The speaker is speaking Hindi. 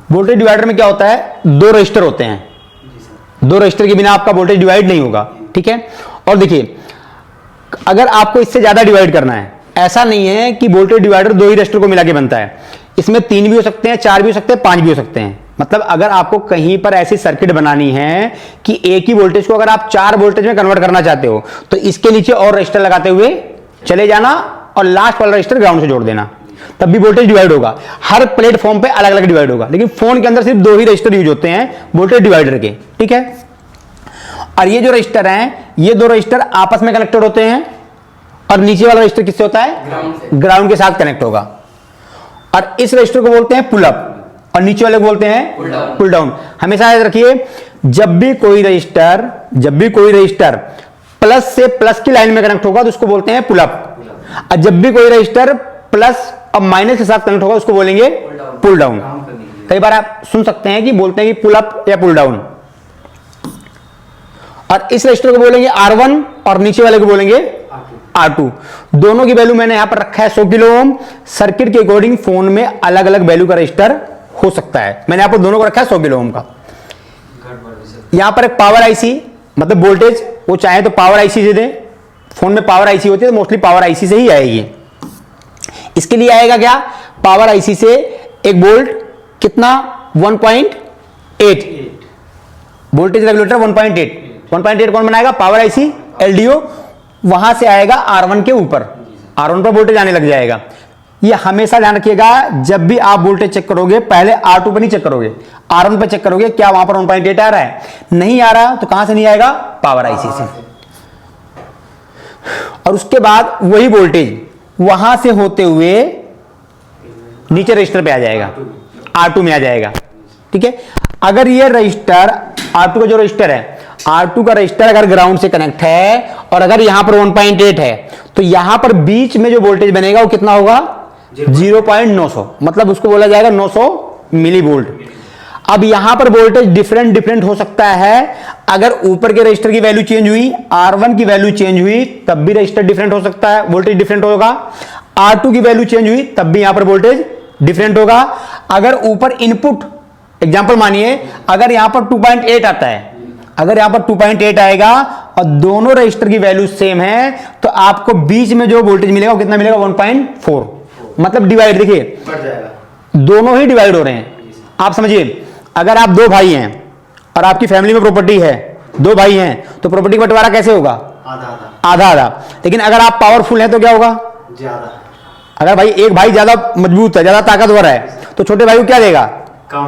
वोल्टेज डिवाइडर में क्या होता है, दो रजिस्टर होते हैं, दो रजिस्टर के बिना आपका वोल्टेज डिवाइड नहीं होगा, ठीक है। और देखिए अगर आपको इससे ज्यादा डिवाइड करना है, ऐसा नहीं है कि वोल्टेज डिवाइडर दो ही रजिस्टर को मिला के बनता है, इसमें 3 भी हो सकते हैं, 4 भी हो सकते हैं, 5 भी हो सकते हैं। मतलब अगर आपको कहीं पर ऐसी सर्किट बनानी है कि एक ही वोल्टेज को अगर आप 4 वोल्टेज में कन्वर्ट करना चाहते हो तो इसके नीचे और रजिस्टर लगाते हुए चले जाना और लास्ट वाला रजिस्टर ग्राउंड से जोड़ देना, तब भी वोल्टेज डिवाइड होगा। हर प्लेटफॉर्म पे अलग अलग डिवाइड होगा, लेकिन फोन के अंदर सिर्फ 2 ही रजिस्टर यूज होते हैं वोल्टेज डिवाइडर के, ठीक है। और ये जो रजिस्टर हैं, ये 2 रजिस्टर आपस में कनेक्टेड होते हैं और नीचे वाला रजिस्टर किससे होता है, ग्राउंड के साथ कनेक्ट होगा। और इस रजिस्टर को बोलते हैं पुल अप और नीचे वाले को बोलते हैं पुल डाउन। हमेशा याद रखिए, जब भी कोई रजिस्टर प्लस से प्लस की लाइन में कनेक्ट होगा तो उसको बोलते हैं पुल अप, और जब भी कोई रजिस्टर प्लस और माइनस के साथ कनेक्ट होगा उसको बोलेंगे पुल डाउन। कई बार आप सुन सकते हैं कि बोलते हैं कि पुल अप या पुल डाउन। और इस रजिस्टर को बोलेंगे R1 और नीचे वाले को बोलेंगे R2। दोनों की वैल्यू मैंने यहां पर रखा है 100 किलो ओम। सर्किट के अकॉर्डिंग फोन में अलग अलग वैल्यू का रजिस्टर हो सकता है, मैंने यहां पर दोनों को रखा है 100 किलो ओम का। यहां पर एक पावर आईसी, मतलब वोल्टेज वो चाहे तो पावर आईसी से दें, फोन में पावर आईसी होती है तो मोस्टली पावर आईसी से ही आएगी। इसके लिए आएगा क्या, पावर आईसी से एक वोल्ट कितना 1.8 वोल्टेज रेगुलेटर 1.8 कौन बनाएगा, पावर आईसी एलडीओ। वहां से आएगा R1 के ऊपर, R1 पर वोल्टेज आने लग जाएगा। ये हमेशा ध्यान रखिएगा, जब भी आप वोल्टेज चेक करोगे पहले R2 पर नहीं चेक करोगे, R1 पर चेक करोगे क्या वहां पर 1.8 आ रहा है। नहीं आ रहा तो कहां से नहीं आएगा, पावर आईसी से। और उसके बाद वही वोल्टेज वहां से होते हुए नीचे रजिस्टर पे आ जाएगा, R2 में आ जाएगा, ठीक है। अगर ये रजिस्टर R2 का जो रजिस्टर है, R2 का रजिस्टर अगर ग्राउंड से कनेक्ट है और अगर यहां पर 1.8 है तो यहां पर बीच में जो वोल्टेज बनेगा वो कितना होगा, 0.900, मतलब उसको बोला जाएगा 900 मिली वोल्ट। अब यहां पर वोल्टेज डिफरेंट हो सकता है। अगर ऊपर के रजिस्टर की वैल्यू चेंज हुई, R1 की वैल्यू चेंज हुई, तब भी रजिस्टर डिफरेंट हो सकता है, वोल्टेज डिफरेंट होगा। R2 की वैल्यू चेंज हुई तब भी यहां पर वोल्टेज डिफरेंट होगा। अगर ऊपर इनपुट एग्जांपल मानिए, अगर यहां पर 2.8 आता है, अगर यहां पर 2.8 आएगा और दोनों रजिस्टर की वैल्यू सेम है तो आपको बीच में जो वोल्टेज मिलेगा वो कितना मिलेगा, 1.4। मतलब डिवाइड देखिए, दोनों ही डिवाइड हो रहे हैं। आप समझिए, अगर आप 2 भाई हैं और आपकी फैमिली में प्रॉपर्टी है, 2 भाई हैं तो प्रॉपर्टी का बंटवारा कैसे होगा, आधा। लेकिन अगर आप पावरफुल हैं तो क्या होगा, ज्यादा। अगर भाई एक भाई ज्यादा मजबूत है, ज्यादा ताकतवर है तो छोटे भाई को क्या देगा,